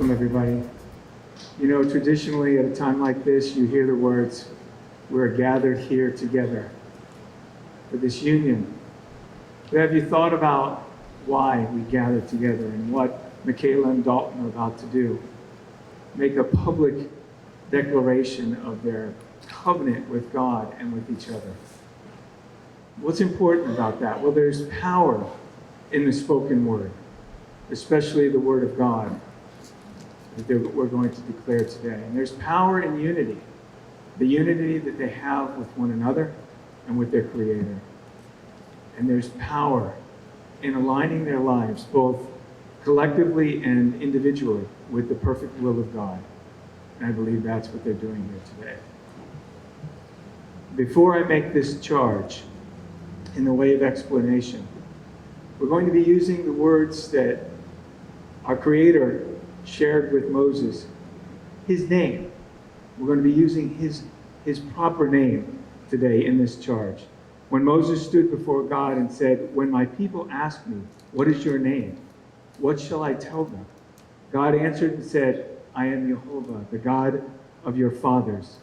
Welcome, everybody. You know, traditionally at a time like this, you hear the words, "We're gathered here together for this union." But have you thought about why we gather together and what Mikayla and Dalton are about to do? Make a public declaration of their covenant with God and with each other. What's important about that? Well, there's power in the spoken word, especially the word of God that we're going to declare today. And there's power in unity, the unity that they have with one another and with their Creator. And there's power in aligning their lives, both collectively and individually, with the perfect will of God. And I believe that's what they're doing here today. Before I make this charge in the way of explanation, we're going to be using the words that our Creator shared with Moses, his name. We're going to be using his proper name today in this charge. When Moses stood before God and said, "When my people ask me, 'What is your name?' what shall I tell them?" God answered and said, "I am Jehovah, the God of your fathers,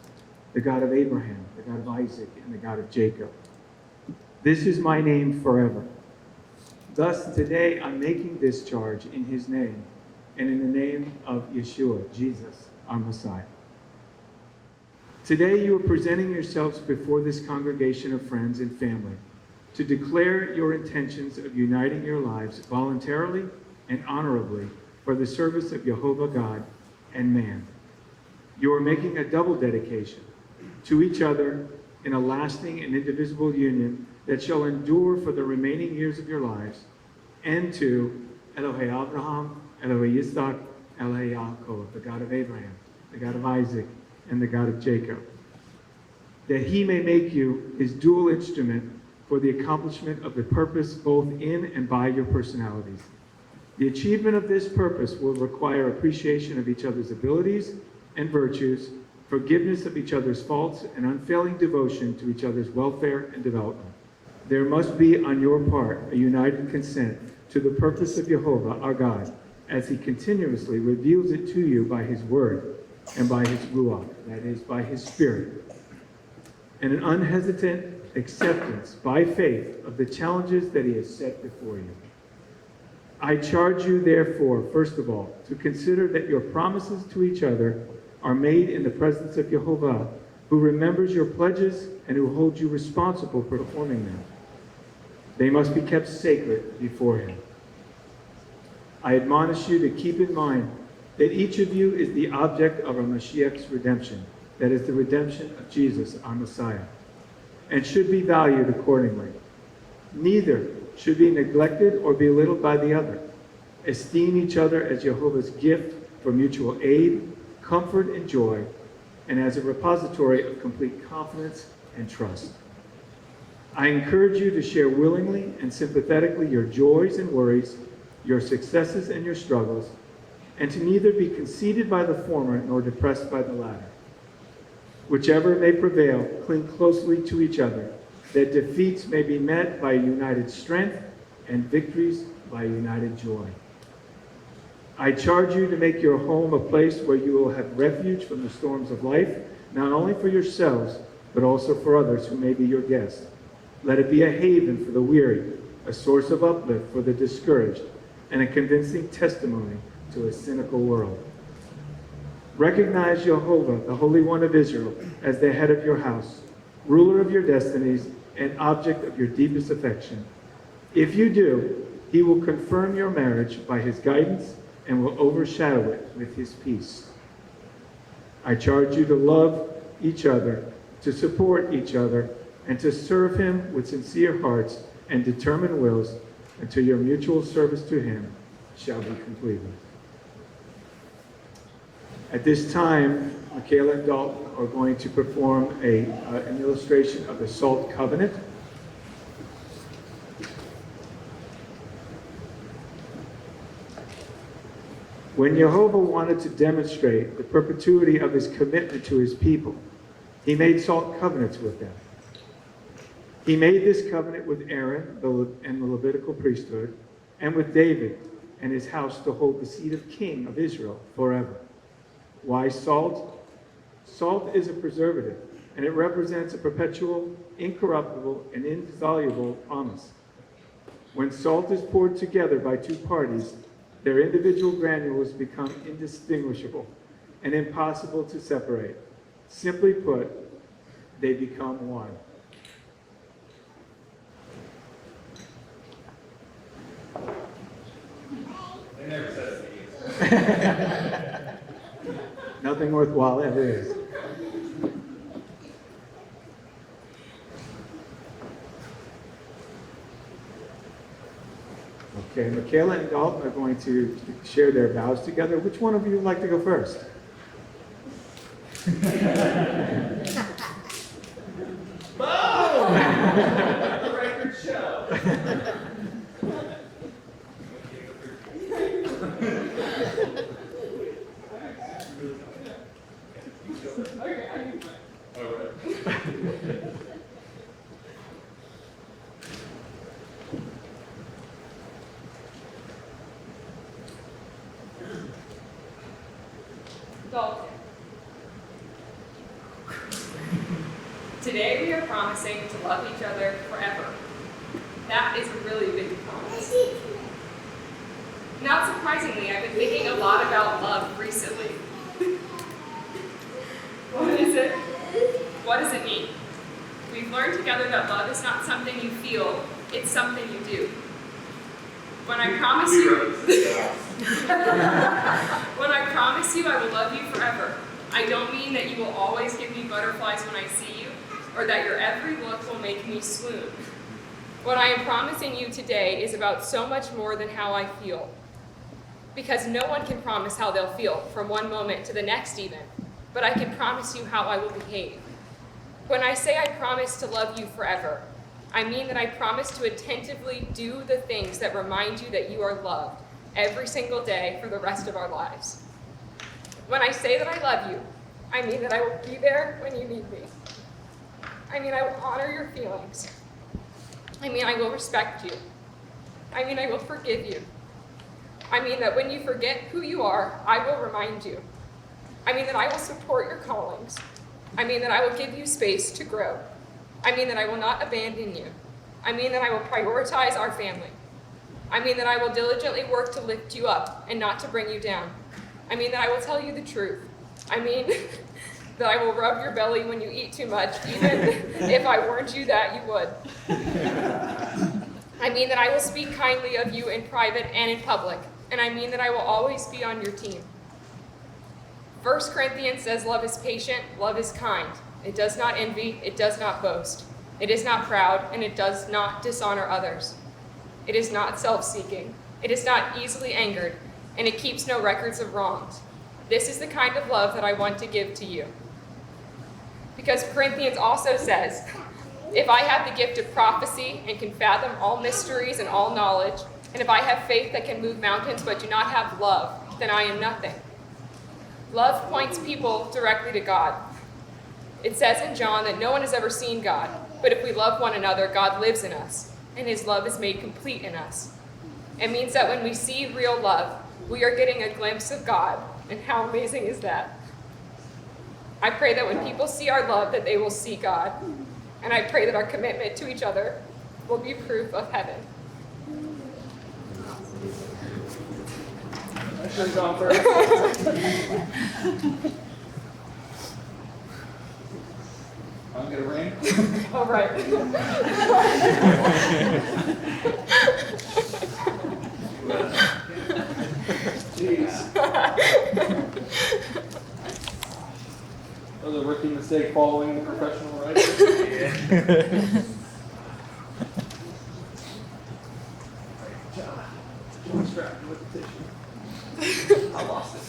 the God of Abraham, the God of Isaac, and the God of Jacob. This is my name forever." Thus, today I'm making this charge in his name and in the name of Yeshua, Jesus, our Messiah. Today you are presenting yourselves before this congregation of friends and family to declare your intentions of uniting your lives voluntarily and honorably for the service of Jehovah God and man. You are making a double dedication to each other in a lasting and indivisible union that shall endure for the remaining years of your lives, and to Elohei Abraham, Elohei Yitzhak, Elohei Yaakov, the God of Abraham, the God of Isaac, and the God of Jacob, that he may make you his dual instrument for the accomplishment of the purpose both in and by your personalities. The achievement of this purpose will require appreciation of each other's abilities and virtues, forgiveness of each other's faults, and unfailing devotion to each other's welfare and development. There must be on your part a united consent to the purpose of Jehovah, our God, as he continuously reveals it to you by his word and by his ruach, that is, by his spirit, and an unhesitant acceptance by faith of the challenges that he has set before you. I charge you, therefore, first of all, to consider that your promises to each other are made in the presence of Jehovah, who remembers your pledges and who holds you responsible for performing them. They must be kept sacred before him. I admonish you to keep in mind that each of you is the object of our Mashiach's redemption, that is the redemption of Jesus, our Messiah, and should be valued accordingly. Neither should be neglected or belittled by the other. Esteem each other as Jehovah's gift for mutual aid, comfort, and joy, and as a repository of complete confidence and trust. I encourage you to share willingly and sympathetically your joys and worries, your successes and your struggles, and to neither be conceited by the former nor depressed by the latter. Whichever may prevail, cling closely to each other, that defeats may be met by united strength and victories by united joy. I charge you to make your home a place where you will have refuge from the storms of life, not only for yourselves, but also for others who may be your guests. Let it be a haven for the weary, a source of uplift for the discouraged, and a convincing testimony to a cynical world. Recognize Jehovah, the Holy One of Israel, as the head of your house, ruler of your destinies, and object of your deepest affection. If you do, he will confirm your marriage by his guidance and will overshadow it with his peace. I charge you to love each other, to support each other, and to serve him with sincere hearts and determined wills until your mutual service to him shall be completed. At this time, Mikayla and Dalton are going to perform an illustration of the Salt Covenant. When Jehovah wanted to demonstrate the perpetuity of his commitment to his people, he made salt covenants with them. He made this covenant with Aaron and the Levitical priesthood, and with David, and his house to hold the seat of king of Israel forever. Why salt? Salt is a preservative, and it represents a perpetual, incorruptible, and indissoluble promise. When salt is poured together by two parties, their individual granules become indistinguishable and impossible to separate. Simply put, they become one. They never said it. Nothing worthwhile ever is. Okay, Mikayla and Dalton are going to share their vows together. Which one of you would like to go first? Boom! The record show. Dalton. Today we are promising to love each other forever. That is a really big promise. Not surprisingly, I've been thinking a lot about love recently. What is it? What does it mean? We've learned together that love is not something you feel, it's something you do. When I promise you, when I promise you I will love you forever, I don't mean that you will always give me butterflies when I see you, or that your every look will make me swoon. What I am promising you today is about so much more than how I feel. Because no one can promise how they'll feel from one moment to the next even, but I can promise you how I will behave. When I say I promise to love you forever, I mean that I promise to attentively do the things that remind you that you are loved every single day for the rest of our lives. When I say that I love you, I mean that I will be there when you need me. I mean I will honor your feelings. I mean I will respect you. I mean I will forgive you. I mean that when you forget who you are, I will remind you. I mean that I will support your callings. I mean that I will give you space to grow. I mean that I will not abandon you. I mean that I will prioritize our family. I mean that I will diligently work to lift you up and not to bring you down. I mean that I will tell you the truth. I mean that I will rub your belly when you eat too much, even if I warned you that you would. I mean that I will speak kindly of you in private and in public. And I mean that I will always be on your team. 1 Corinthians says love is patient, love is kind. It does not envy, it does not boast. It is not proud, and it does not dishonor others. It is not self-seeking. It is not easily angered, and it keeps no records of wrongs. This is the kind of love that I want to give to you. Because Corinthians also says, if I have the gift of prophecy and can fathom all mysteries and all knowledge, and if I have faith that can move mountains but do not have love, then I am nothing. Love points people directly to God. It says in John that no one has ever seen God, but if we love one another, God lives in us, and his love is made complete in us. It means that when we see real love, we are getting a glimpse of God, and how amazing is that? I pray that when people see our love, that they will see God, and I pray that our commitment to each other will be proof of heaven. I should have gone first. I'm gonna ring. All right. Jeez. That was a rookie mistake following the professional writer. John strapped me with the tissue. I lost it.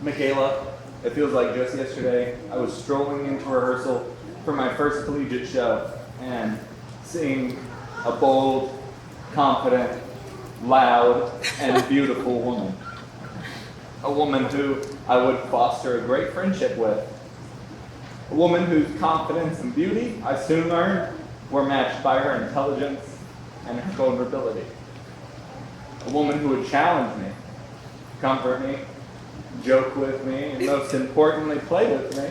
Mikayla, it feels like just yesterday I was strolling into rehearsal for my first collegiate show and seeing a bold, confident, loud, and beautiful woman. A woman who I would foster a great friendship with. A woman whose confidence and beauty I soon learned were matched by her intelligence and her vulnerability. A woman who would challenge me, comfort me, joke with me, and most importantly, play with me.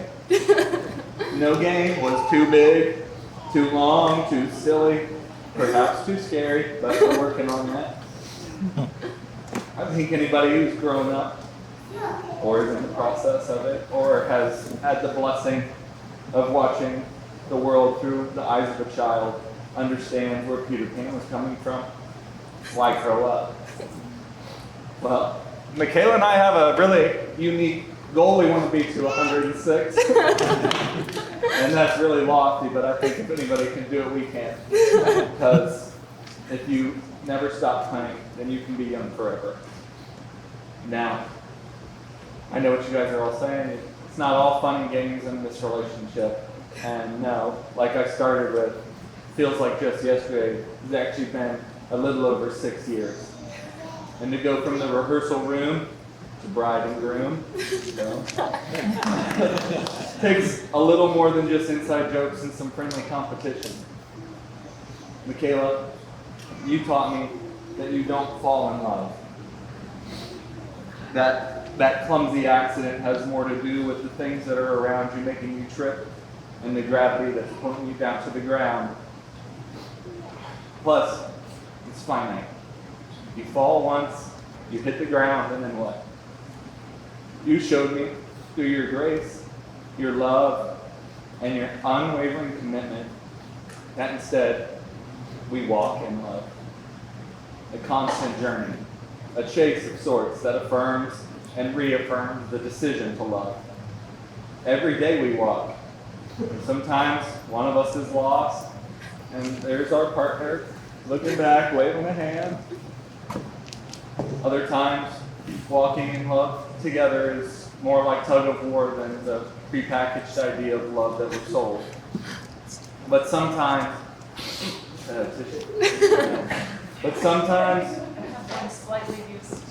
No game was too big, too long, too silly, perhaps too scary, but we're working on that. I think anybody who's grown up, or is in the process of it, or has had the blessing of watching the world through the eyes of a child, understands where Peter Pan was coming from. Why grow up? Well, Mikayla and I have a really unique goal. We want to be to 106. And that's really lofty, but I think if anybody can do it, we can. Because if you never stop playing, then you can be young forever. Now, I know what you guys are all saying. It's not all fun and games in this relationship. And no, like I started with, feels like just yesterday, it's actually been a little over 6 years. And to go from the rehearsal room to bride and groom, takes a little more than just inside jokes and some friendly competition. Mikayla, you taught me that you don't fall in love. That clumsy accident has more to do with the things that are around you making you trip and the gravity that's pulling you down to the ground. Plus, it's finite. You fall once, you hit the ground, and then what? You showed me through your grace, your love, and your unwavering commitment that instead we walk in love. A constant journey, a chase of sorts that affirms and reaffirms the decision to love. Every day we walk. And sometimes one of us is lost, and there's our partner looking back, waving a hand. Other times, walking in love together is more like tug of war than the prepackaged idea of love that we're sold. But sometimes, I'm slightly used.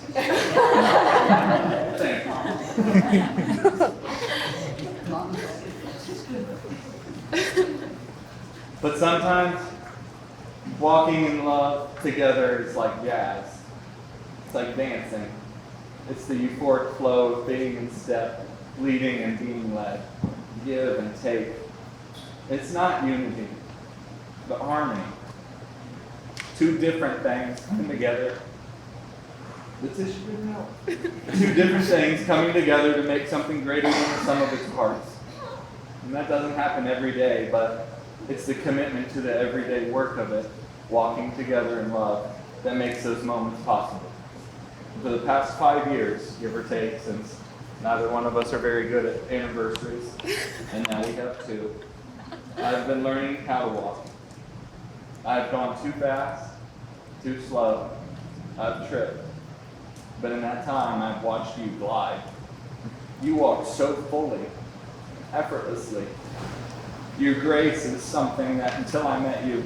But sometimes, walking in love together is like jazz. It's like dancing. It's the euphoric flow of being in step, leading and being led, give and take. It's not unity, but harmony. Two different things coming together. The tissue didn't help. Two different things coming together to make something greater than the sum of its parts. And that doesn't happen every day, but it's the commitment to the everyday work of it, walking together in love, that makes those moments possible. For the past 5 years, give or take, since neither one of us are very good at anniversaries, and now we have 2, I've been learning how to walk. I've gone too fast, too slow, I've tripped. But in that time, I've watched you glide. You walk so fully, effortlessly. Your grace is something that until I met you,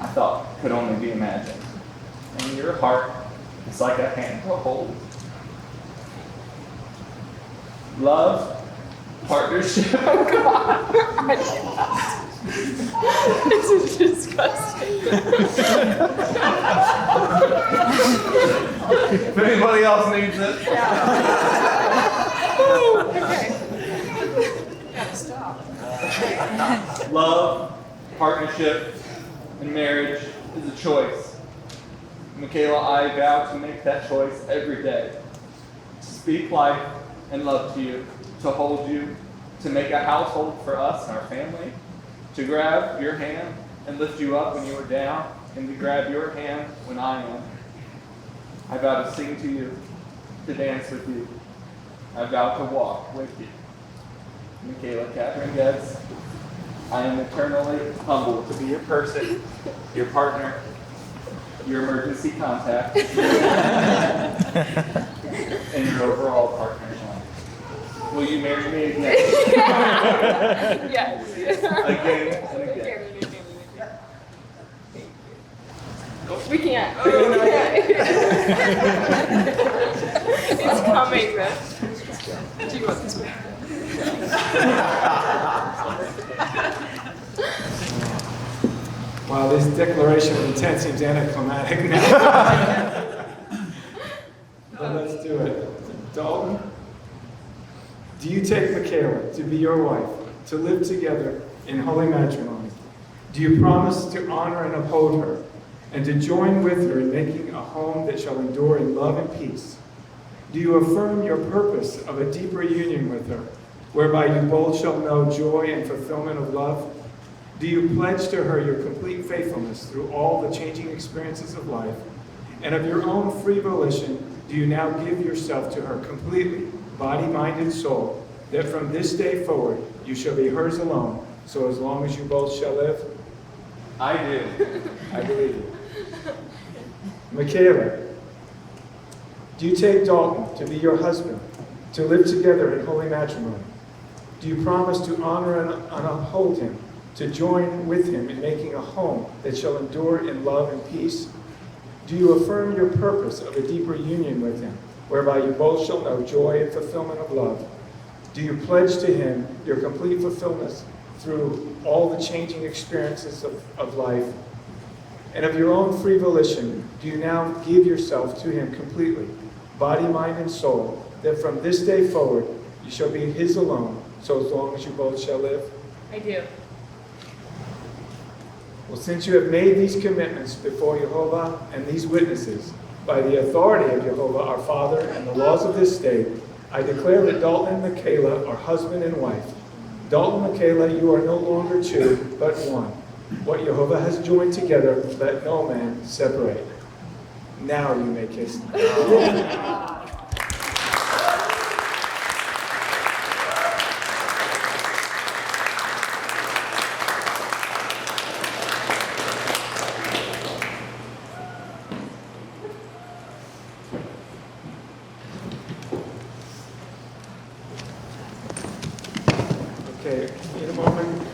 I thought could only be imagined. And your heart is like a hand to hold. Love, partnership. Oh God. This is disgusting. If anybody else needs it. Okay. Gotta stop. Love, partnership, and marriage is a choice. Mikayla, I vow to make that choice every day. To speak life and love to you, to hold you, to make a household for us and our family, to grab your hand and lift you up when you are down, and to grab your hand when I am. I vow to sing to you, to dance with you. I vow to walk with you. Mikayla Catherine Getz, I am eternally humbled to be your person, your partner, your emergency contact, and your overall partner in life. Will you marry me again? Yes. Again and again. We can't. It's coming, man. Do you want this one? Wow, this declaration of intent seems anticlimactic now. But let's do it. Dalton, do you take Mikayla to be your wife, to live together in holy matrimony? Do you promise to honor and uphold her, and to join with her in making a home that shall endure in love and peace? Do you affirm your purpose of a deeper union with her, whereby you both shall know joy and fulfillment of love? Do you pledge to her your complete faithfulness through all the changing experiences of life? And of your own free volition, do you now give yourself to her completely, body, mind, and soul, that from this day forward you shall be hers alone, so as long as you both shall live? I do. I believe you. Mikayla, do you take Dalton to be your husband, to live together in holy matrimony? Do you promise to honor and uphold him, to join with him in making a home that shall endure in love and peace? Do you affirm your purpose of a deeper union with him, whereby you both shall know joy and fulfillment of love? Do you pledge to him your complete fulfillment through all the changing experiences of life? And of your own free volition, do you now give yourself to him completely, body, mind, and soul, that from this day forward you shall be his alone, so as long as you both shall live? I do. Well, since you have made these commitments before Jehovah and these witnesses, by the authority of Jehovah our Father and the laws of this state, I declare that Dalton and Mikayla are husband and wife. Dalton and Mikayla, you are no longer two, but one. What Jehovah has joined together, let no man separate. Now you may kiss. Okay, in a moment,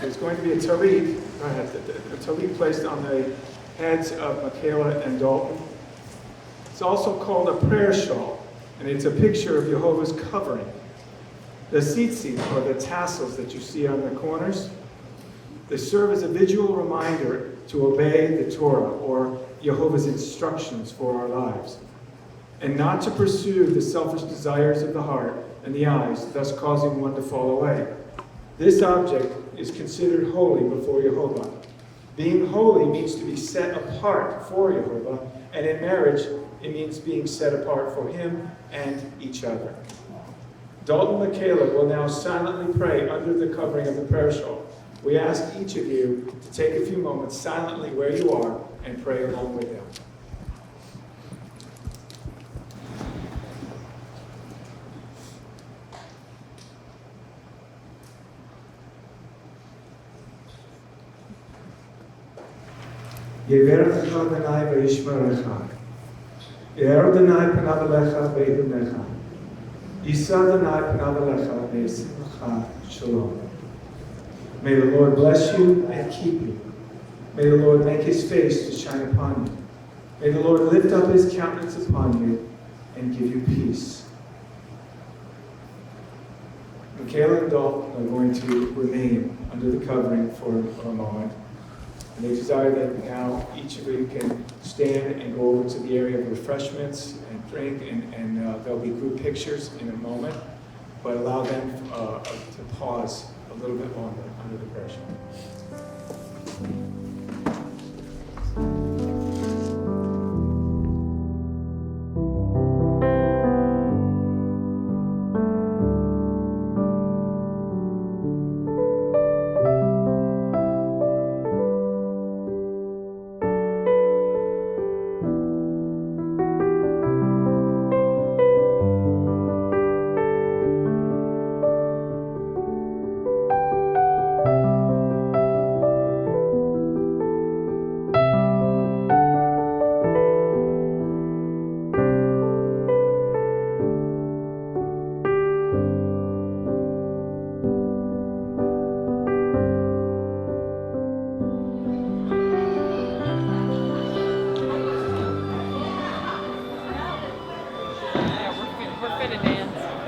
there's going to be a tallit, a tallit placed on the heads of Mikayla and Dalton. It's also called a prayer shawl, and it's a picture of Jehovah's covering. The tzitzit, or the tassels that you see on the corners, they serve as a visual reminder to obey the Torah, or Jehovah's instructions for our lives, and not to pursue the selfish desires of the heart and the eyes, thus causing one to fall away. This object is considered holy before Jehovah. Being holy means to be set apart for Jehovah, and in marriage, it means being set apart for him and each other. Dalton and Mikayla will now silently pray under the covering of the prayer shawl. We ask each of you to take a few moments silently where you are and pray along with them. Yeverach Adonai v'yishmerecha. Ye'er Adonai panav elecha v'yidunecha. Yisa Adonai panav elecha v'yisimcha shalom. May the Lord bless you and keep you. May the Lord make his face to shine upon you. May the Lord lift up his countenance upon you and give you peace. Mikayla and Dalton are going to remain under the covering for a moment. And they desire that now each of you can stand and go over to the area of refreshments and drink, and there'll be group pictures in a moment, but allow them to pause a little bit longer under the pressure.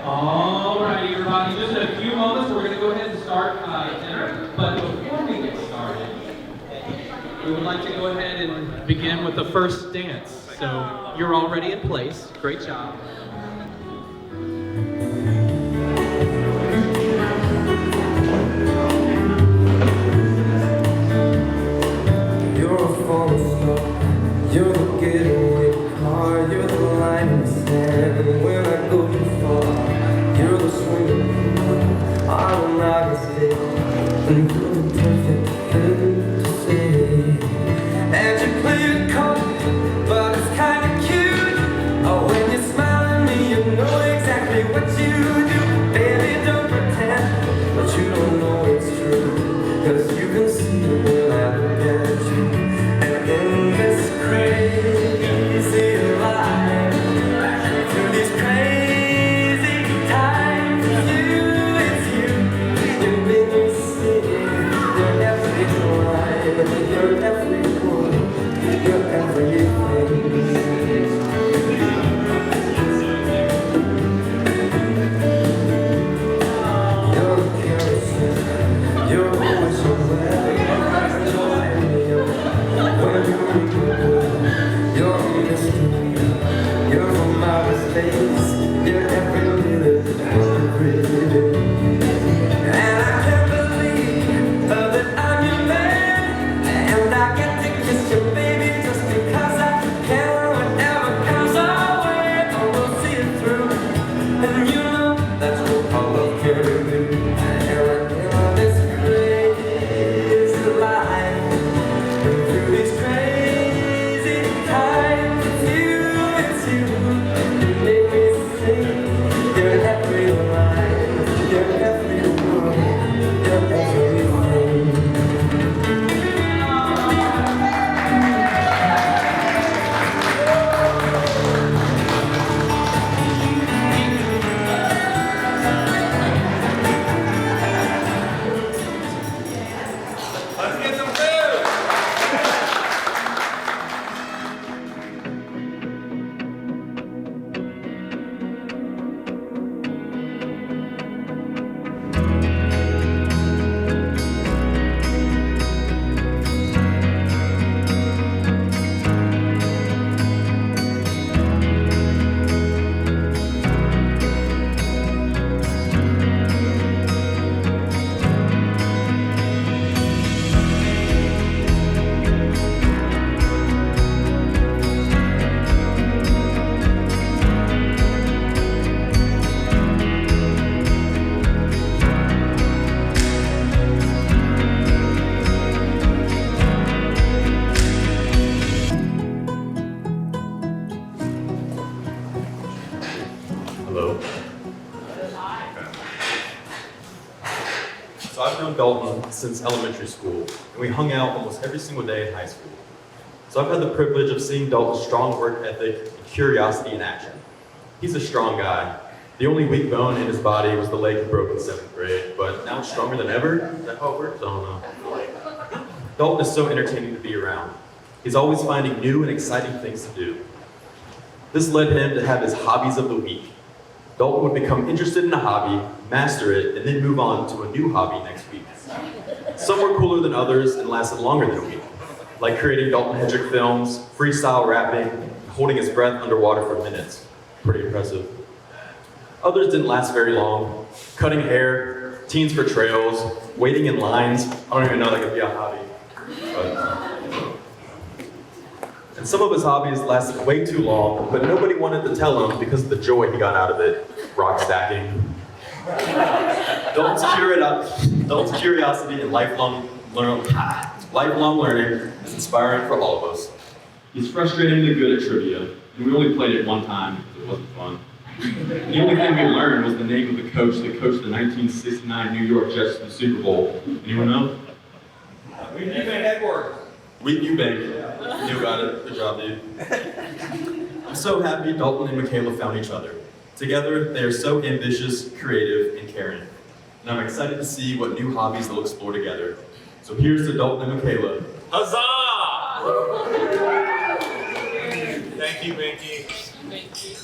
Alrighty, everybody, just a few moments. We're going to go ahead and start dinner. But before we get started, we would like to go ahead and begin with the first dance. So you're already in place. Great job. You're a falling star, you're the getaway car, you're the line in the sand when I go too far. You're the swinging pool, I'm not mistake, and you're the perfect thing to say. And you play it cold, but it's kinda cute. Oh, when you smile at me, you know exactly what you do. Baby, don't pretend, but you don't know it's true, 'cause you can see it when I look at you. And in this crazy life, through these crazy times, it's you make me see you're every line, you're every word, you're everything. You're the kerosene, you're always aware. You're a mystery, you're from outer space, you're every minute of every day. And I can't believe that I'm your man, and I get to kiss you, baby, just because I can. Whatever comes our way, oh, we'll see it through, and you know that's what all love can do. And in this crazy life, through these crazy times, it's you, you make me sing. You're every line, you're every word, you're everything. Let's get some food! Hello. So I've known Dalton since elementary school, and we hung out almost every single day in high school. So I've had the privilege of seeing Dalton's strong work ethic and curiosity in action. He's a strong guy. The only weak bone in his body was the leg he broke in 7th grade, but now it's stronger than ever? Is that how it works? I don't know. Dalton is so entertaining to be around. He's always finding new and exciting things to do. This led him to have his hobbies of the week. Dalton would become interested in a hobby, master it, and then move on to a new hobby next week. Some were cooler than others and lasted longer than a week, like creating Dalton Hedrick films, freestyle rapping, holding his breath underwater for minutes. Pretty impressive. Others didn't last very long. Cutting hair, teens for trails, waiting in lines. I don't even know that could be a hobby. And some of his hobbies lasted way too long, but nobody wanted to tell him because of the joy he got out of it. Rock stacking. Dalton's curiosity and lifelong learning is inspiring for all of us. He's frustratingly good at trivia, and we only played it one time because it wasn't fun. The only thing we learned was the name of the coach that coached the 1969 New York Jets to the Super Bowl. Anyone know? Wheaton Eubank headquarters. Wheaton Eubank. You got it. Good job, dude. I'm so happy Dalton and Mikayla found each other. Together, they are so ambitious, creative, and caring. And I'm excited to see what new hobbies they'll explore together. So here's to Dalton and Mikayla. Huzzah! Thank you, Binky. Thank you.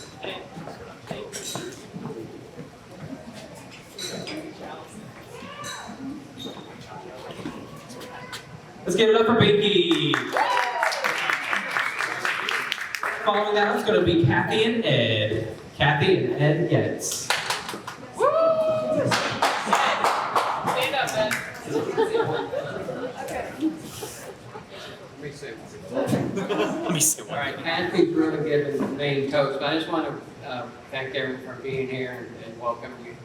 Let's give it up for Binky. Following that, it's going to be Kathy and Ed. Kathy and Ed Getz. Stand up, Ben. Let me see. All right, Kathy's really given the main toast. I just want to thank everyone for being here and welcome you.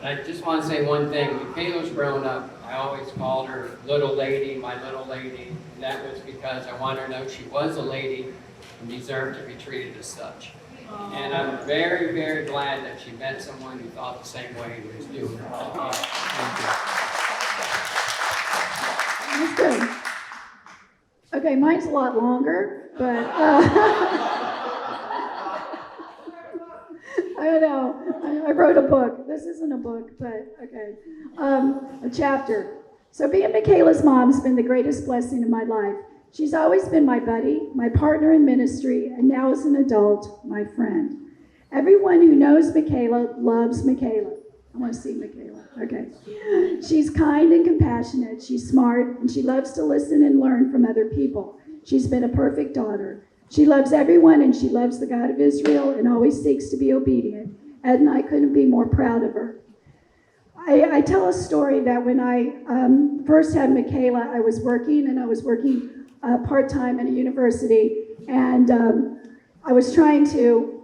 And I just want to say one thing. When Mikayla's grown up, I always called her little lady, my little lady. And that was because I wanted her to know she was a lady and deserved to be treated as such. And I'm very, very glad that she met someone who thought the same way and was doing her. Thank you. That's good. Okay, mine's a lot longer, but I know. I wrote a book. This isn't a book, but okay. A chapter. So being Mikayla's mom has been the greatest blessing in my life. She's always been my buddy, my partner in ministry, and now as an adult, my friend. Everyone who knows Mikayla loves Mikayla. I want to see Mikayla. Okay. She's kind and compassionate. She's smart, and she loves to listen and learn from other people. She's been a perfect daughter. She loves everyone, and she loves the God of Israel and always seeks to be obedient. Ed and I couldn't be more proud of her. I tell a story that when I first had Mikayla, I was working part-time at a university, and I was trying to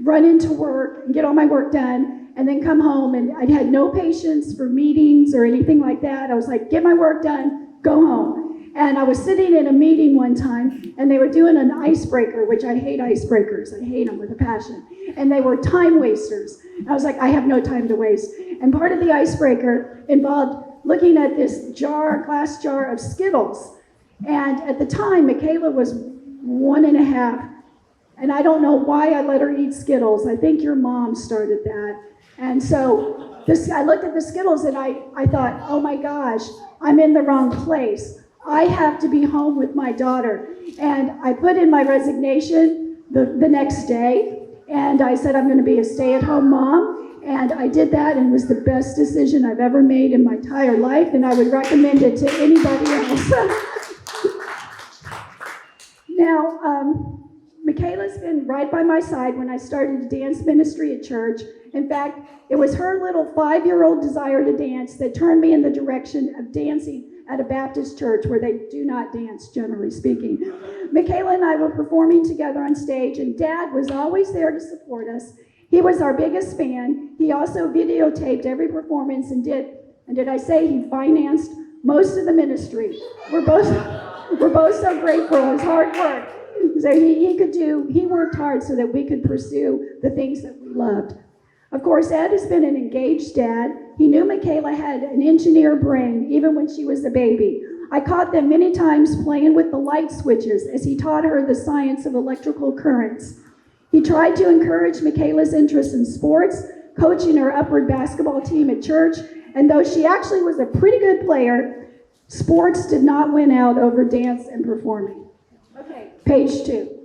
run into work and get all my work done, and then come home, and I had no patience for meetings or anything like that. I was like, get my work done, go home. And I was sitting in a meeting one time, and they were doing an icebreaker, which I hate icebreakers. I hate them with a passion. And they were time wasters. And I was like, I have no time to waste. And part of the icebreaker involved looking at this glass jar of Skittles. And at the time, Mikayla was 1.5. And I don't know why I let her eat Skittles. I think your mom started that. And so I looked at the Skittles, and I thought, oh my gosh, I'm in the wrong place. I have to be home with my daughter. And I put in my resignation the next day, and I said I'm going to be a stay-at-home mom. And I did that, and it was the best decision I've ever made in my entire life, and I would recommend it to anybody else. Now, Mikayla's been right by my side when I started dance ministry at church. In fact, it was her little 5-year-old desire to dance that turned me in the direction of dancing at a Baptist church where they do not dance, generally speaking. Mikayla and I were performing together on stage, and Dad was always there to support us. He was our biggest fan. He also videotaped every performance and did I say he financed most of the ministry. We're both so grateful for his hard work. So he worked hard so that we could pursue the things that we loved. Of course, Ed has been an engaged dad. He knew Mikayla had an engineer brain, even when she was a baby. I caught them many times playing with the light switches as he taught her the science of electrical currents. He tried to encourage Mikayla's interest in sports, coaching her upward basketball team at church, and though she actually was a pretty good player, sports did not win out over dance and performing. Okay, page 2.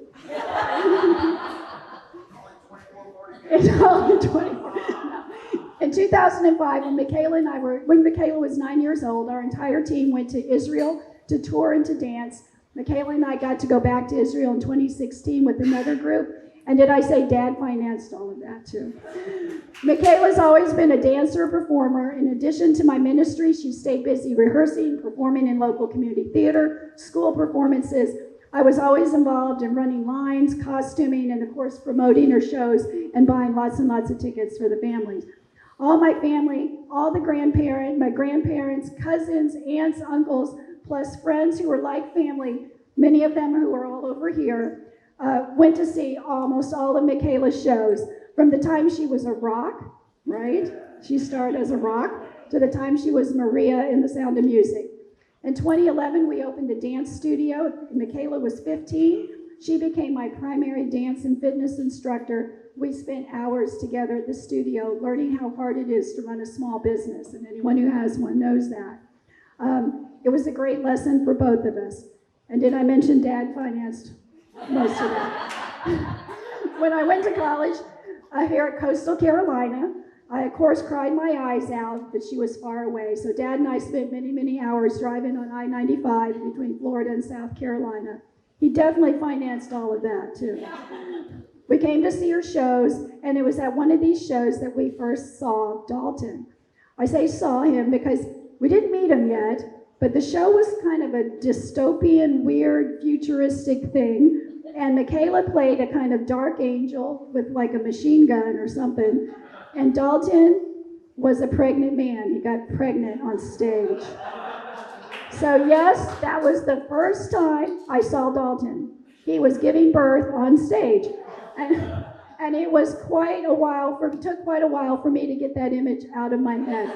In 2005, when Mikayla was 9 years old, our entire team went to Israel to tour and to dance. Mikayla and I got to go back to Israel in 2016 with another group. And did I say Dad financed all of that too? Mikayla's always been a dancer, performer. In addition to my ministry, she stayed busy rehearsing, performing in local community theater, school performances. I was always involved in running lines, costuming, and of course promoting her shows and buying lots and lots of tickets for the families. All my family, all my grandparents, cousins, aunts, uncles, plus friends who were like family, many of them who are all over here, went to see almost all of Mikayla's shows. From the time she was a rock, right? She started as a rock, to the time she was Maria in The Sound of Music. In 2011, we opened a dance studio. Mikayla was 15. She became my primary dance and fitness instructor. We spent hours together at the studio learning how hard it is to run a small business, and anyone who has one knows that. It was a great lesson for both of us. And did I mention Dad financed most of that? When I went to college here at Coastal Carolina, I, of course, cried my eyes out that she was far away. So Dad and I spent many, many hours driving on I-95 between Florida and South Carolina. He definitely financed all of that, too. We came to see her shows, and it was at one of these shows that we first saw Dalton. I say saw him because we didn't meet him yet, but the show was kind of a dystopian, weird, futuristic thing, and Mikayla played a kind of dark angel with like a machine gun or something, and Dalton was a pregnant man. He got pregnant on stage. So yes, that was the first time I saw Dalton. He was giving birth on stage. And it was took quite a while for me to get that image out of my head.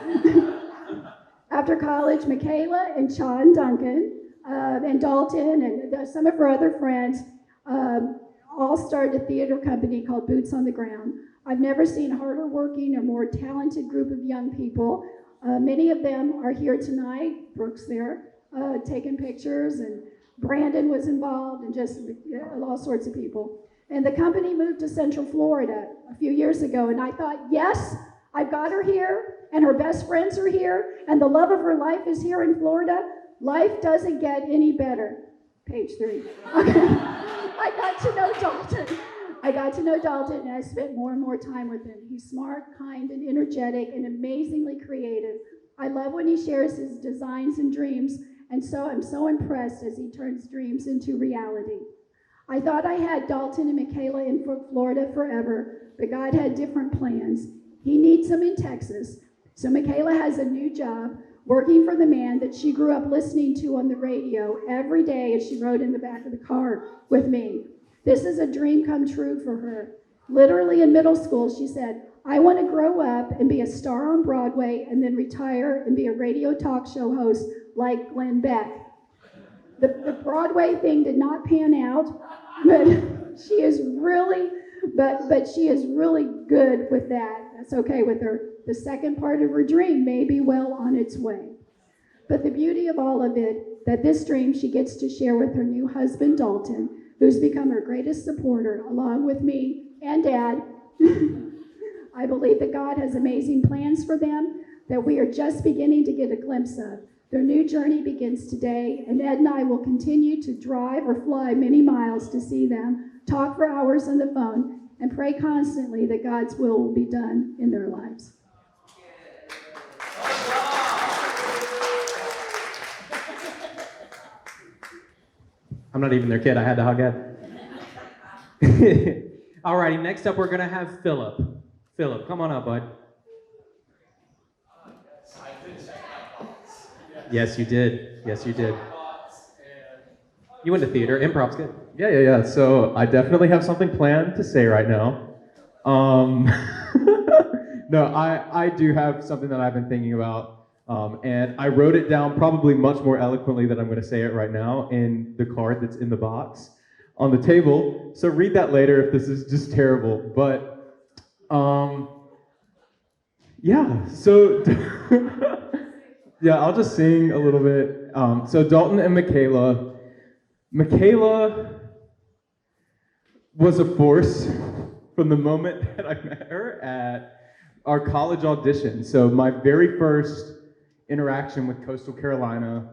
After college, Mikayla and Sean Duncan and Dalton and some of her other friends all started a theater company called Boots on the Ground. I've never seen a harder working or more talented group of young people. Many of them are here tonight. Brooke's there, taking pictures, and Brandon was involved, and just all sorts of people. And the company moved to Central Florida a few years ago, and I thought, yes, I've got her here, and her best friends are here, and the love of her life is here in Florida. Life doesn't get any better. Page 3. Okay. I got to know Dalton, and I spent more and more time with him. He's smart, kind, and energetic, and amazingly creative. I love when he shares his designs and dreams, and so I'm so impressed as he turns dreams into reality. I thought I had Dalton and Mikayla in Florida forever, but God had different plans. He needs them in Texas. So Mikayla has a new job working for the man that she grew up listening to on the radio every day as she rode in the back of the car with me. This is a dream come true for her. Literally in middle school, she said, I want to grow up and be a star on Broadway and then retire and be a radio talk show host like Glenn Beck. The Broadway thing did not pan out, but she is really good with that. That's okay with her. The second part of her dream may be well on its way. But the beauty of all of it, that this dream she gets to share with her new husband, Dalton, who's become her greatest supporter, along with me and Dad. I believe that God has amazing plans for them that we are just beginning to get a glimpse of. Their new journey begins today, and Ed and I will continue to drive or fly many miles to see them, talk for hours on the phone, and pray constantly that God's will be done in their lives. I'm not even their kid. I had to hug Ed. Alrighty, next up we're going to have Philip. Philip, come on up, bud. Yes, you did. Yes, you did. You went to theater. Improv's good. Yeah. So I definitely have something planned to say right now. No, I do have something that I've been thinking about. And I wrote it down probably much more eloquently than I'm going to say it right now in the card that's in the box on the table. So read that later if this is just terrible. But yeah, so yeah, I'll just sing a little bit. So Dalton and Mikayla. Mikayla was a force from the moment that I met her at our college audition. So my very first interaction with Coastal Carolina,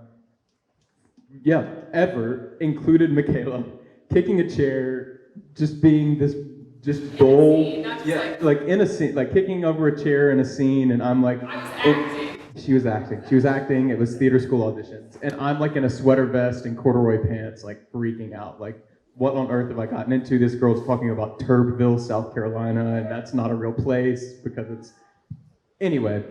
ever, included Mikayla kicking a chair, just being this just bold, like in a scene, like kicking over a chair in a scene, and I'm like, She was acting. It was theater school auditions, and I'm like in a sweater vest and corduroy pants, like freaking out, like what on earth have I gotten into? This girl's talking about Turbeville, South Carolina, and that's not a real place because it's anyway.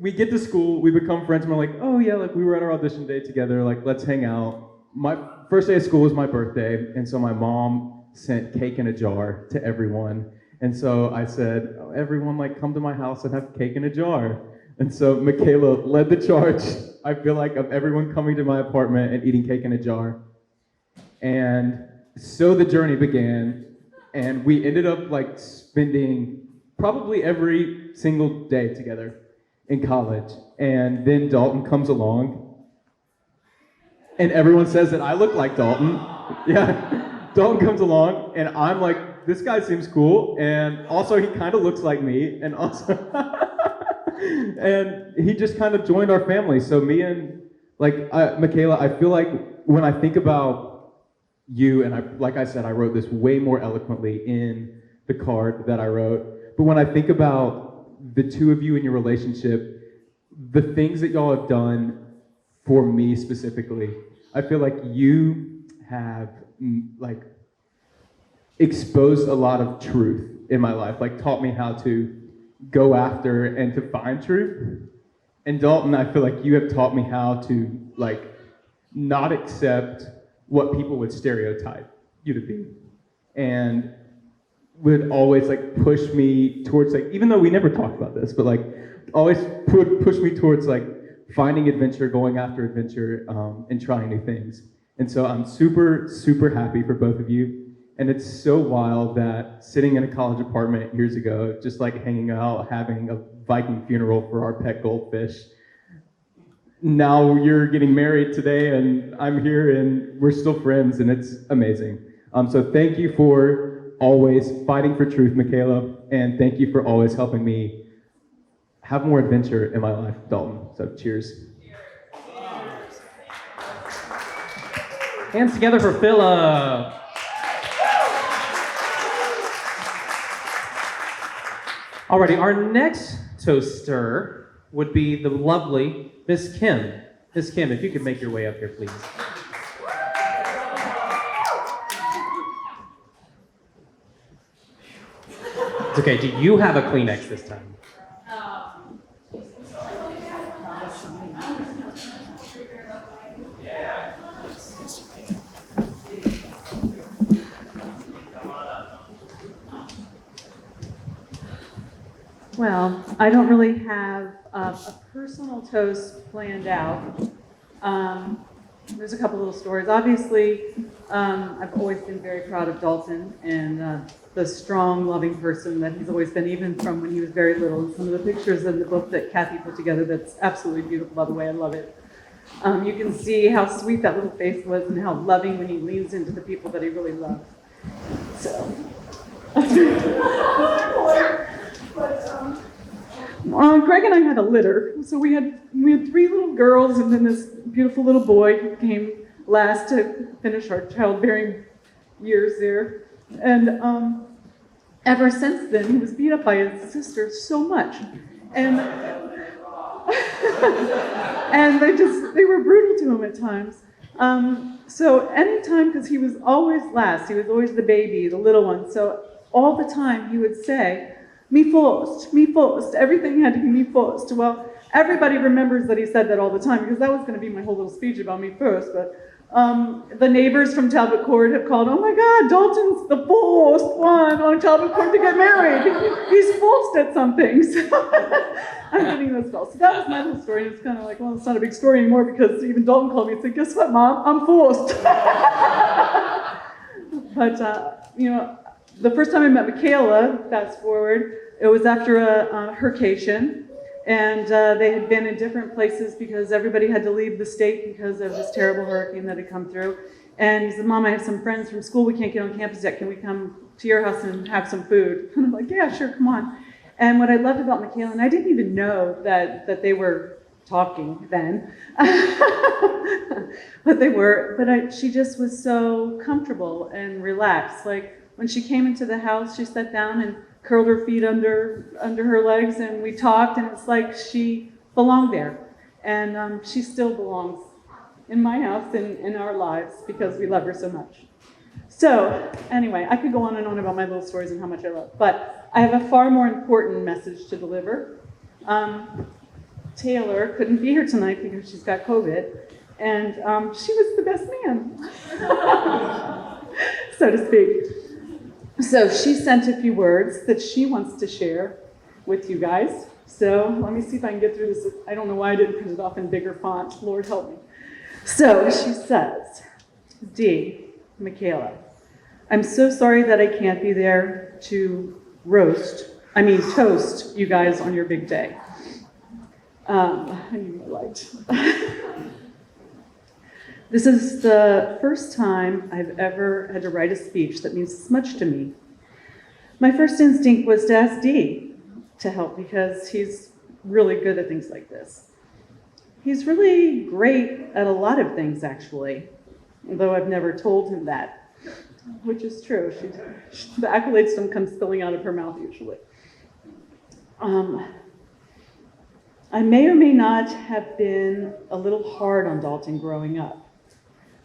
We get to school, we become friends, and we're like, oh yeah, like we were at our audition day together, like let's hang out. My first day of school was my birthday, and so my mom sent cake in a jar to everyone. And so I said, oh, everyone like come to my house and have cake in a jar. And so Mikayla led the charge, I feel like, of everyone coming to my apartment and eating cake in a jar. And so the journey began, and we ended up like spending probably every single day together in college. And then Dalton comes along, and everyone says that I look like Dalton. Yeah. Dalton comes along, and I'm like, this guy seems cool, and also he kind of looks like me, and also, and he just kind of joined our family. So me and Mikayla, I feel like when I think about you, and like I said, I wrote this way more eloquently in the card that I wrote. But when I think about the two of you and your relationship, the things that y'all have done for me specifically, I feel like you have exposed a lot of truth in my life, taught me how to go after and to find truth. And Dalton, I feel like you have taught me how to not accept what people would stereotype you to be, and would always push me towards even though we never talked about this, but always push me towards finding adventure, going after adventure, and trying new things. And so I'm super, super happy for both of you. And it's so wild that sitting in a college apartment years ago, just hanging out, having a Viking funeral for our pet goldfish. Now you're getting married today, and I'm here, and we're still friends, and it's amazing. So thank you for always fighting for truth, Mikayla, and thank you for always helping me have more adventure in my life, Dalton. So cheers. Hands together for Philip. Alrighty, our next toaster would be the lovely Miss Kim. Miss Kim, if you could make your way up here, please. It's okay, do you have a Kleenex this time? Well, I don't really have a personal toast planned out. There's a couple little stories. Obviously, I've always been very proud of Dalton and the strong, loving person that he's always been, even from when he was very little. And some of the pictures in the book that Kathy put together, that's absolutely beautiful, by the way. I love it. You can see how sweet that little face was and how loving when he leans into the people that he really loves. So. Greg and I had a litter, so we had 3 little girls and then this beautiful little boy who came last to finish our childbearing years there. And ever since then, he was beat up by his sister so much, and and they were brutal to him at times. So anytime, because he was always last, he was always the baby, the little one. So all the time he would say, me first, everything had to be me first. Well, everybody remembers that he said that all the time, because that was going to be my whole little speech about me first, but the neighbors from Talbot Court have called, oh my God, Dalton's the first one on Talbot Court to get married. He's first at something. So I'm getting those calls. So that was my little story, and it's kind of like, well, it's not a big story anymore, because even Dalton called me and said, guess what, Mom, I'm first. But, the first time I met Mikayla, fast forward, it was after a hercation, and they had been in different places because everybody had to leave the state because of this terrible hurricane that had come through. And he said, Mom, I have some friends from school, we can't get on campus yet, can we come to your house and have some food? And I'm like, yeah, sure, come on. And what I loved about Mikayla, and I didn't even know that they were talking then, but she just was so comfortable and relaxed. When she came into the house, she sat down and curled her feet under her legs, and we talked, and it's like she belonged there. And she still belongs in my house and in our lives because we love her so much. So anyway, I could go on and on about my little stories and how much I love, but I have a far more important message to deliver. Taylor couldn't be here tonight because she's got COVID, and she was the best man, so to speak. So she sent a few words that she wants to share with you guys. So let me see if I can get through this. I don't know why I didn't print it off in bigger font. Lord help me. So she says, D, Mikayla, I'm so sorry that I can't be there to toast you guys on your big day. I need my light. This is the first time I've ever had to write a speech that means this much to me. My first instinct was to ask Dee to help because he's really good at things like this. He's really great at a lot of things, actually, although I've never told him that, which is true. The accolades don't come spilling out of her mouth usually. I may or may not have been a little hard on Dalton growing up.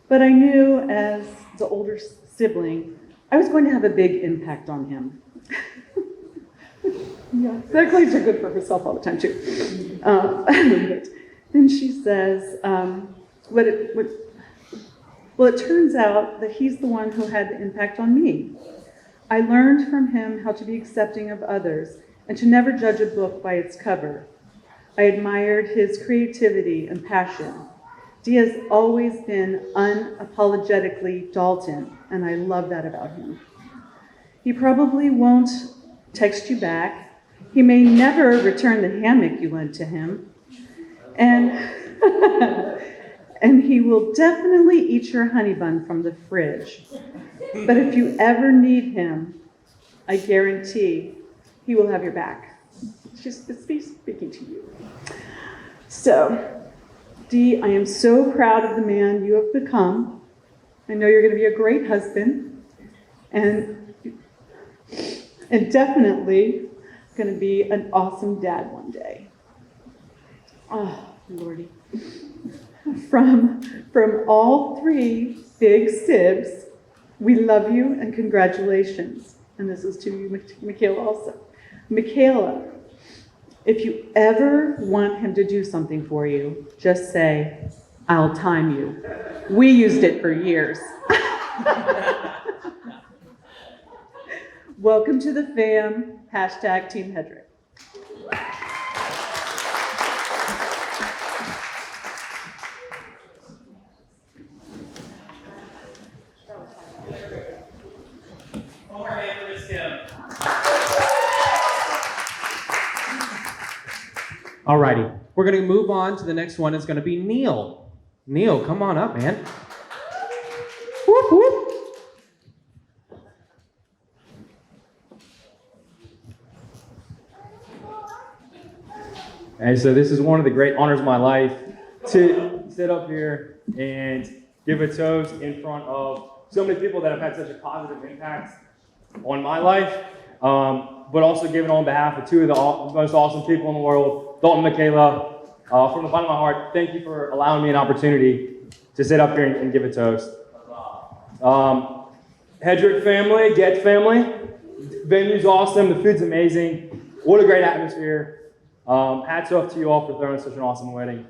But I knew as the older sibling, I was going to have a big impact on him. Yeah, the accolades are good for herself all the time, too. Then she says, well, it turns out that he's the one who had the impact on me. I learned from him how to be accepting of others and to never judge a book by its cover. I admired his creativity and passion. Dee has always been unapologetically Dalton, and I love that about him. He probably won't text you back. He may never return the hammock you lent to him. And, and he will definitely eat your honey bun from the fridge. But if you ever need him, I guarantee he will have your back. She's speaking to you. So, Dee, I am so proud of the man you have become. I know you're going to be a great husband, and definitely going to be an awesome dad one day. Oh, Lordy. From all three big sibs, we love you and congratulations. And this is to you, Mikayla, also. Mikayla, if you ever want him to do something for you, just say, I'll time you. We used it for years. Welcome to the fam, hashtag Team Hedrick. Alrighty, we're going to move on to the next one. It's going to be Neil. Neil, come on up, man. Whoop, whoop. And so this is one of the great honors of my life, to sit up here and give a toast in front of so many people that have had such a positive impact on my life, but also give it on behalf of two of the most awesome people in the world, Dalton and Mikayla. From the bottom of my heart, thank you for allowing me an opportunity to sit up here and give a toast. Hedrick family, Getz family, venue's awesome, the food's amazing, what a great atmosphere. Hats off to you all for throwing such an awesome wedding.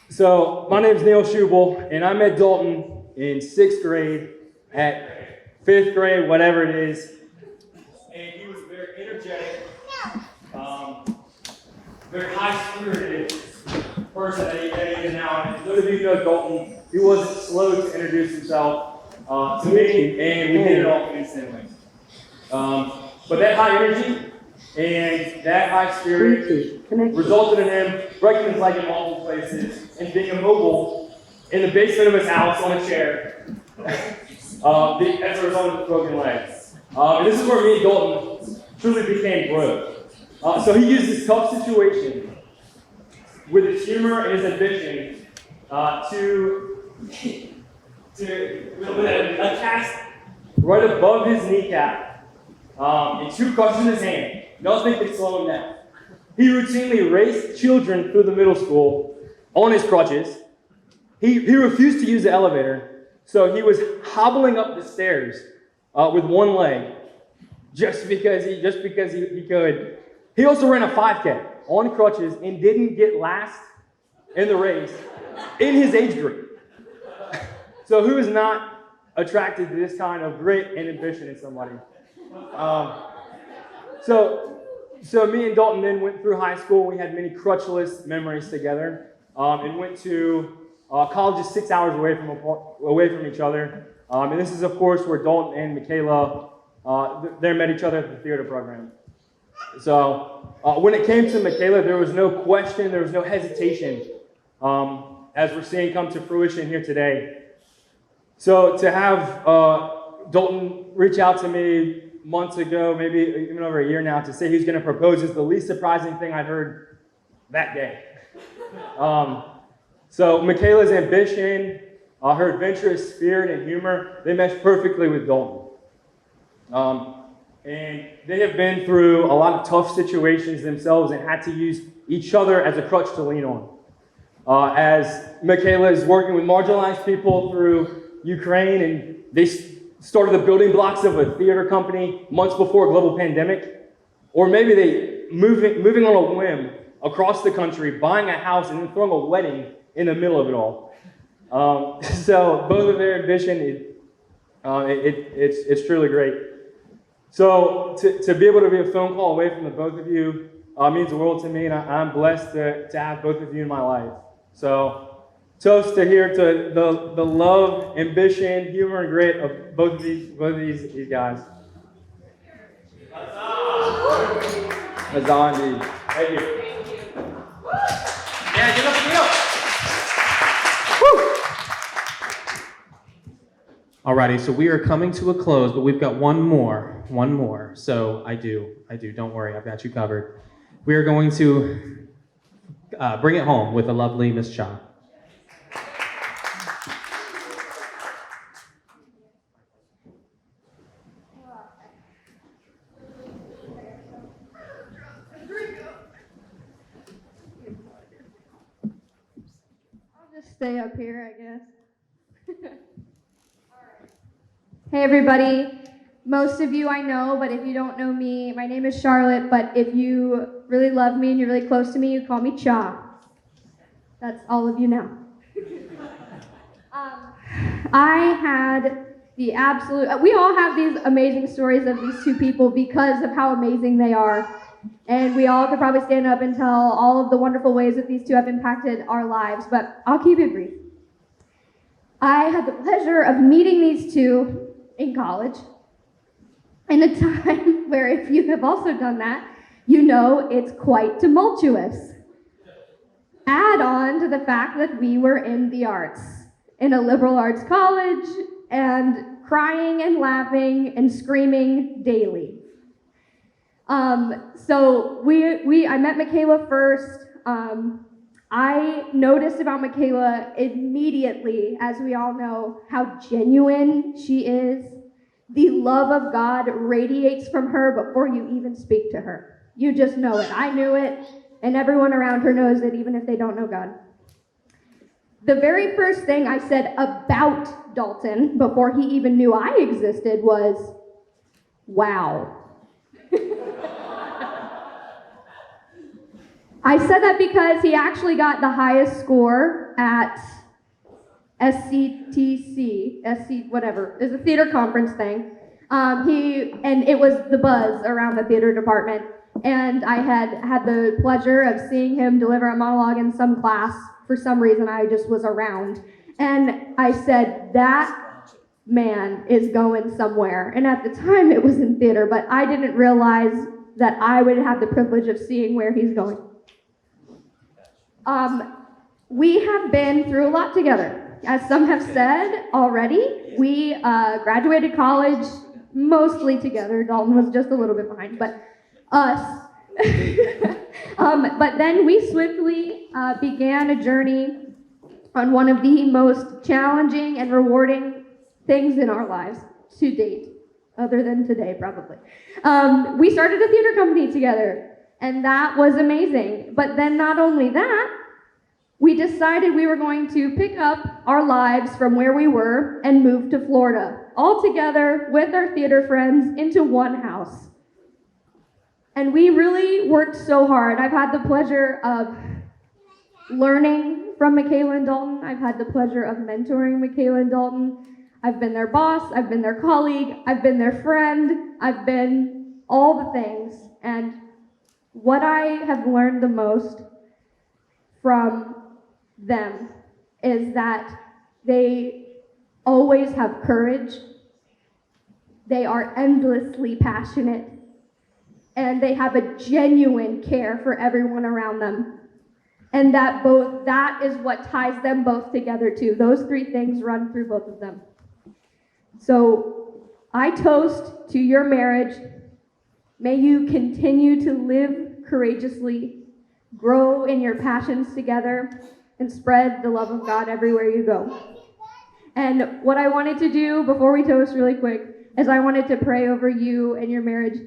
So my name is Neil Schubel, and I met Dalton in 6th grade at 5th grade, whatever it is. And he was very energetic, very high-spirited person that he is now. And those of you who know Dalton, he wasn't slow to introduce himself to me, and we did it all instantly. But that high energy and that high spirit resulted in him breaking his leg in multiple places and being immobile in the basement of his house on a chair as a result of his broken leg. And this is where me and Dalton truly became bros. So he used this tough situation with his humor and his ambition with a cast right above his kneecap and 2 cuts in his hand. Nothing could slow him down. He routinely raced children through the middle school on his crutches. He refused to use the elevator, so he was hobbling up the stairs with one leg just because he could. He also ran a 5K on crutches and didn't get last in the race in his age group. So who is not attracted to this kind of grit and ambition in somebody? So me and Dalton then went through high school. We had many crutchless memories together, and went to colleges 6 hours away from each other. And this is, of course, where Dalton and Mikayla they met each other at the theater program. So when it came to Mikayla, there was no question, there was no hesitation, as we're seeing come to fruition here today. So to have Dalton reach out to me months ago, maybe even over a year now, to say he's going to propose is the least surprising thing I've heard that day. So Mikayla's ambition, her adventurous spirit and humor, they mesh perfectly with Dalton. And they have been through a lot of tough situations themselves and had to use each other as a crutch to lean on. As Mikayla is working with marginalized people through Ukraine, and they started the building blocks of a theater company months before a global pandemic, or maybe they moving on a whim across the country, buying a house, and then throwing a wedding in the middle of it all. So both of their ambition, it's truly great. So to be able to be a phone call away from the both of you means the world to me, and I'm blessed to have both of you in my life. So toast to here to the love, ambition, humor, and grit of both of these guys. That's all indeed. Thank you. Yeah, give up, give up. Alrighty, so we are coming to a close, but we've got one more. So I do, don't worry, I've got you covered. We are going to bring it home with the lovely Miss Cha. I'll just stay up here, I guess. Hey everybody, most of you I know, but if you don't know me, my name is Charlotte, but if you really love me and you're really close to me, you call me Cha. That's all of you now. I had the absolute, we all have these amazing stories of these two people because of how amazing they are. And we all could probably stand up and tell all of the wonderful ways that these two have impacted our lives, but I'll keep it brief. I had the pleasure of meeting these two in college, in a time where if you have also done that, you know it's quite tumultuous. Add on to the fact that we were in the arts, in a liberal arts college, and crying and laughing and screaming daily. So I met Mikayla first. I noticed about Mikayla immediately, as we all know, how genuine she is. The love of God radiates from her before you even speak to her. You just know it. I knew it, and everyone around her knows it, even if they don't know God. The very first thing I said about Dalton, before he even knew I existed, was, wow. I said that because he actually got the highest score at SC whatever, it's a theater conference thing. And it was the buzz around the theater department. And I had the pleasure of seeing him deliver a monologue in some class. For some reason, I just was around. And I said, that man is going somewhere. And at the time, it was in theater, but I didn't realize that I would have the privilege of seeing where he's going. We have been through a lot together. As some have said already, we graduated college mostly together. Dalton was just a little bit behind, but us. But then we swiftly began a journey on one of the most challenging and rewarding things in our lives to date, other than today, probably. We started a theater company together. And that was amazing. But then not only that, we decided we were going to pick up our lives from where we were and move to Florida, all together with our theater friends into one house. And we really worked so hard. I've had the pleasure of learning from Mikayla and Dalton. I've had the pleasure of mentoring Mikayla and Dalton. I've been their boss, I've been their colleague, I've been their friend, I've been all the things. And what I have learned the most from them is that they always have courage, they are endlessly passionate, and they have a genuine care for everyone around them. And that is what ties them both together too. Those three things run through both of them. So I toast to your marriage. May you continue to live courageously, grow in your passions together, and spread the love of God everywhere you go. And what I wanted to do before we toast really quick is I wanted to pray over you and your marriage.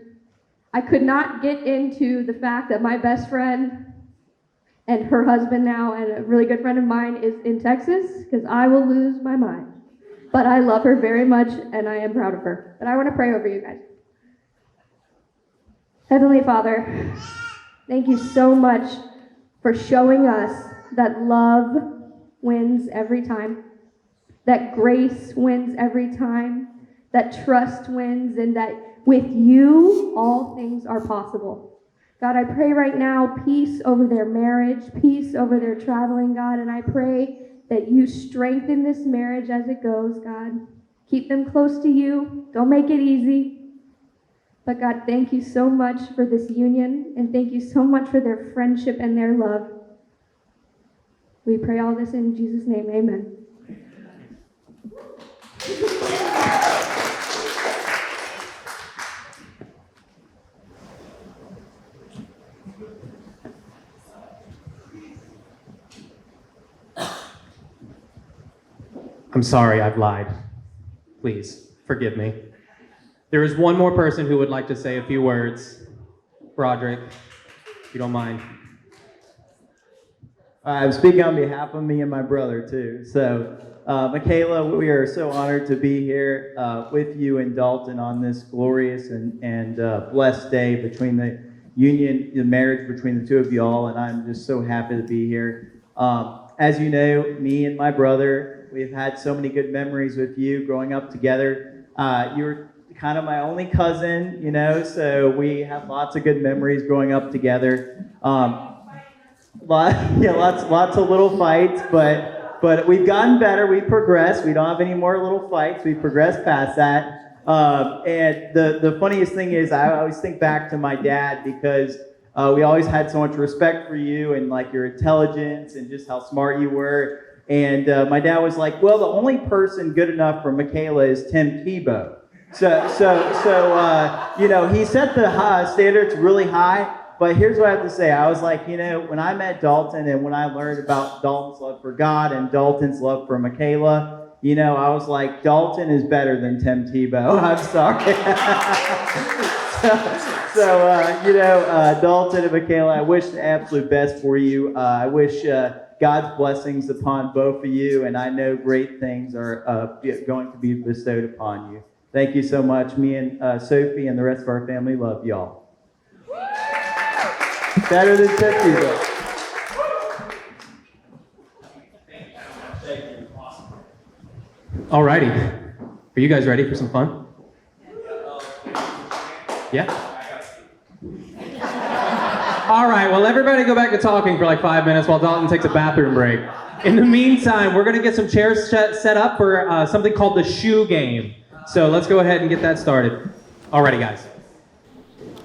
I could not get into the fact that my best friend and her husband now, and a really good friend of mine, is in Texas, because I will lose my mind. But I love her very much, and I am proud of her. But I want to pray over you guys. Heavenly Father, thank you so much for showing us that love wins every time, that grace wins every time, that trust wins, and that with you, all things are possible. God, I pray right now peace over their marriage, peace over their traveling, God, and I pray that you strengthen this marriage as it goes, God. Keep them close to you. Don't make it easy. But God, thank you so much for this union, and thank you so much for their friendship and their love. We pray all this in Jesus' name, amen. I'm sorry, I've lied. Please, forgive me. There is one more person who would like to say a few words. Broderick, if you don't mind. I'm speaking on behalf of me and my brother, too. So, Mikayla, we are so honored to be here with you in Dalton on this glorious and blessed day between the union, the marriage between the two of you all, and I'm just so happy to be here. As you know, me and my brother, we've had so many good memories with you growing up together. You're kind of my only cousin, you know, so we have lots of good memories growing up together. Lots of little fights, but we've gotten better. We've progressed. We don't have any more little fights. We've progressed past that. And the funniest thing is, I always think back to my dad, because we always had so much respect for you and like your intelligence and just how smart you were. And my dad was like, well, the only person good enough for Mikayla is Tim Tebow. So you know, he set the standards really high. But here's what I have to say. I was like, you know, when I met Dalton and when I learned about Dalton's love for God and Dalton's love for Mikayla, you know, I was like, Dalton is better than Tim Tebow. I'm sorry. You know, Dalton and Mikayla, I wish the absolute best for you. I wish God's blessings upon both of you, and I know great things are going to be bestowed upon you. Thank you so much. Me and Sophie and the rest of our family love y'all. Better than 50, though. Alrighty. Are you guys ready for some fun? Yeah? Alright, well, everybody go back to talking for like 5 minutes while Dalton takes a bathroom break. In the meantime, we're going to get some chairs set up for something called the shoe game. So let's go ahead and get that started. Alrighty, guys.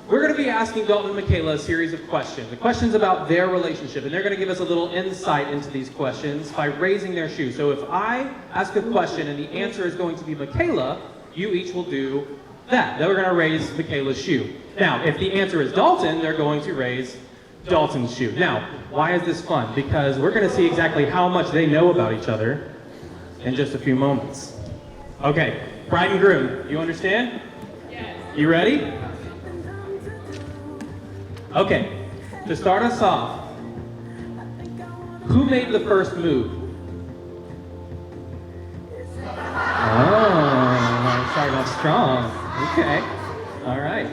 We're going to be asking Dalton and Mikayla a series of questions. The questions about their relationship, and they're going to give us a little insight into these questions by raising their shoe. So if I ask a question and the answer is going to be Mikayla, you each will do that. Then we're going to raise Mikayla's shoe. Now, if the answer is Dalton, they're going to raise Dalton's shoe. Now, why is this fun? Because we're going to see exactly how much they know about each other in just a few moments. Okay, bride and groom, you understand? Yes. You ready? Okay, to start us off, who made the first move? Oh, starting off strong. Okay, all right.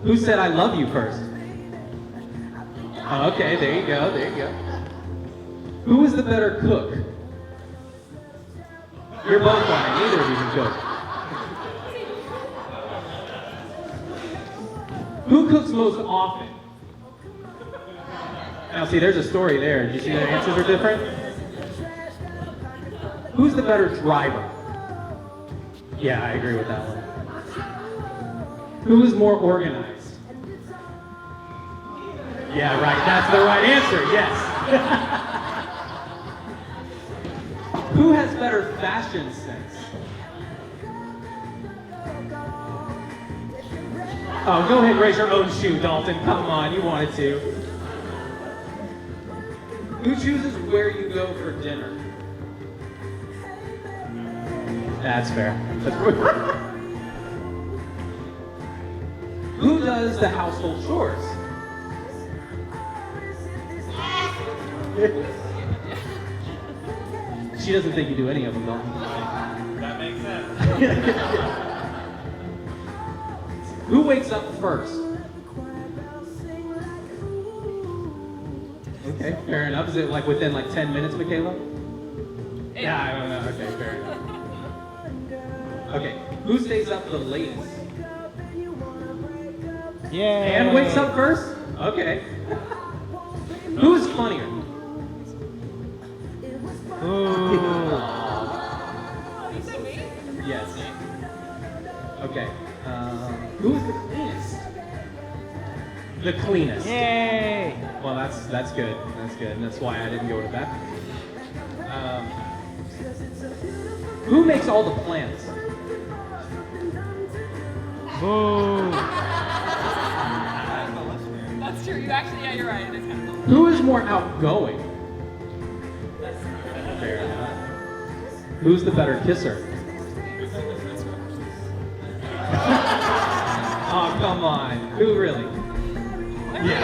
Who said I love you first? Okay, there you go, there you go. Who was the better cook? You're both fine, neither of you can cook. Who cooks most often? Now see, there's a story there. Did you see the answers are different? Who's the better driver? Yeah, I agree with that one. Who is more organized? Yeah, right. That's the right answer. Yes. Who has better fashion sense? Oh, go ahead and raise your own shoe, Dalton. Come on, you wanted to. Who chooses where you go for dinner? That's fair. That's Who does the household chores? She doesn't think you do any of them, Dalton. That makes sense. Who wakes up first? Okay, fair enough. Is it like within like 10 minutes, Mikayla? Yeah, I don't know. Okay, fair enough. Okay, who stays up the latest? Yeah. And wakes up first? Okay. Who is funnier? Yes. Okay. Who is the cleanest? The cleanest. Yay! Well, that's good. That's good, and that's why I didn't go to that. Who makes all the plans? That's true. You actually, yeah, you're right. It is kind of Who is more outgoing? Fair enough. Who's the better kisser? Oh, come on. Who really? Yeah.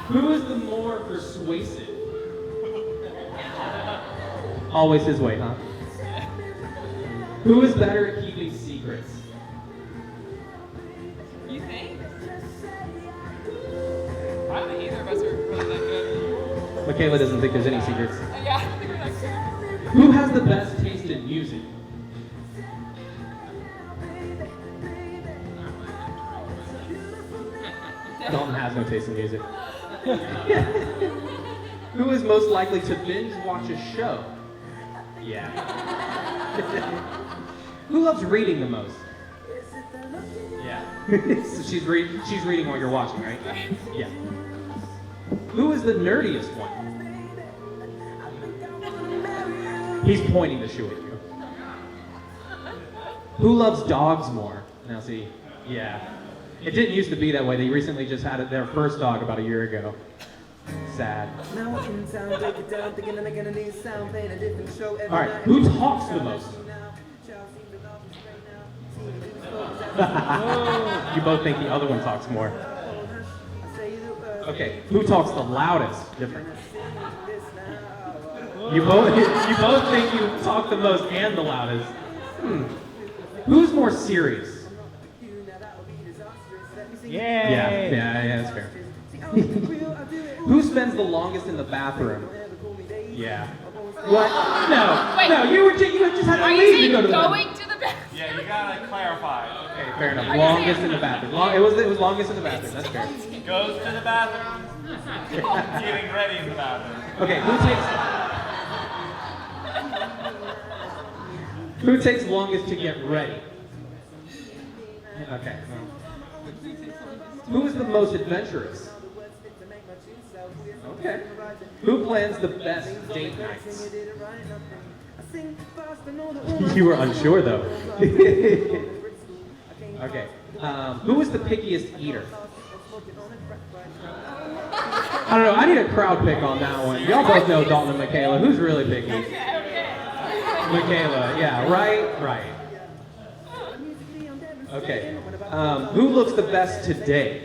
Who is the more persuasive? Always his way, huh? Who is better at keeping secrets? You think? I don't think either of us are really that good. Mikayla doesn't think there's any secrets. Yeah, I don't think we're that good. Who has the best taste in music? Dalton has no taste in music. Who is most likely to binge watch a show? Yeah. Who loves reading the most? Yeah. So she's reading while you're watching, right? Yeah. Who is the nerdiest one? He's pointing the shoe at you. Who loves dogs more? Now see, yeah. It didn't used to be that way. They recently just had their first dog about a year ago. Sad. All right, who talks the most? You both think the other one talks more. Okay, who talks the loudest? Different. You both think you talk the most and the loudest. Who's more serious? Yeah, that's fair. Who spends the longest in the bathroom? Yeah. What? No, you just had to leave to go to the bathroom. Going to the bathroom? Yeah, you gotta clarify. Okay, fair enough. Longest in the bathroom. It was longest in the bathroom. That's fair. Goes to the bathroom. Getting ready in the bathroom. Okay, who takes longest to get ready? Okay. Who is the most adventurous? Okay. Who plans the best date nights? You were unsure though. Okay. Who is the pickiest eater? I don't know. I need a crowd pick on that one. Y'all both know Dalton and Mikayla. Who's really picky? Mikayla. Yeah. Right. Okay. Who looks the best today?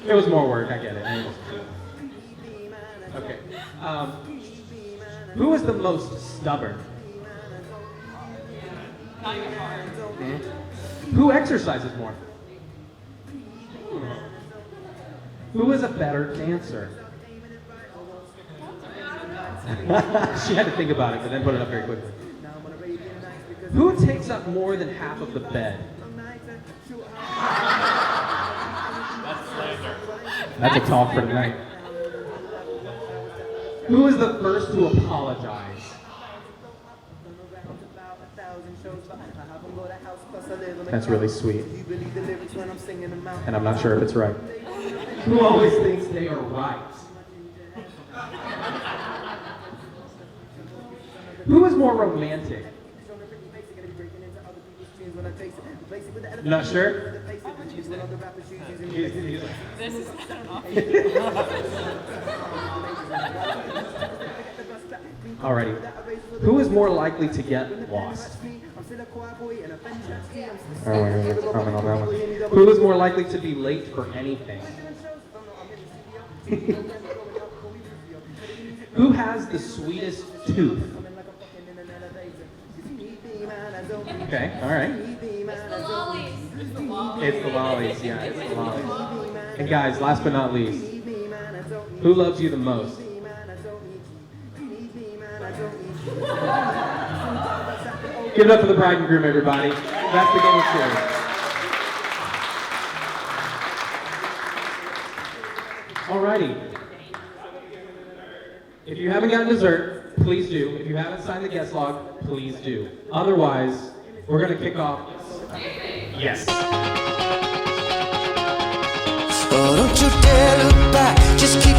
It was more work. I get it. Okay. Who is the most stubborn? Not even hard. Who exercises more? Who is a better dancer? She had to think about it, but then put it up very quickly. Who takes up more than half of the bed? That's a talk for tonight. Who is the first to apologize? That's really sweet. And I'm not sure if it's right. Who always thinks they are right? Who is more romantic? Not sure? This is Alrighty. Who is more likely to get lost? Comment on that one. Who is more likely to be late for anything? Who has the sweetest tooth? Okay, alright. It's the lollies, yeah, it's the lollies. And guys, last but not least, who loves you the most? Give it up for the bride and groom, everybody. That's the game of cheers. Alrighty. If you haven't gotten dessert, please do. If you haven't signed the guest log, please do. Otherwise, we're going to kick off. Yes. Oh, don't you dare look back, just keep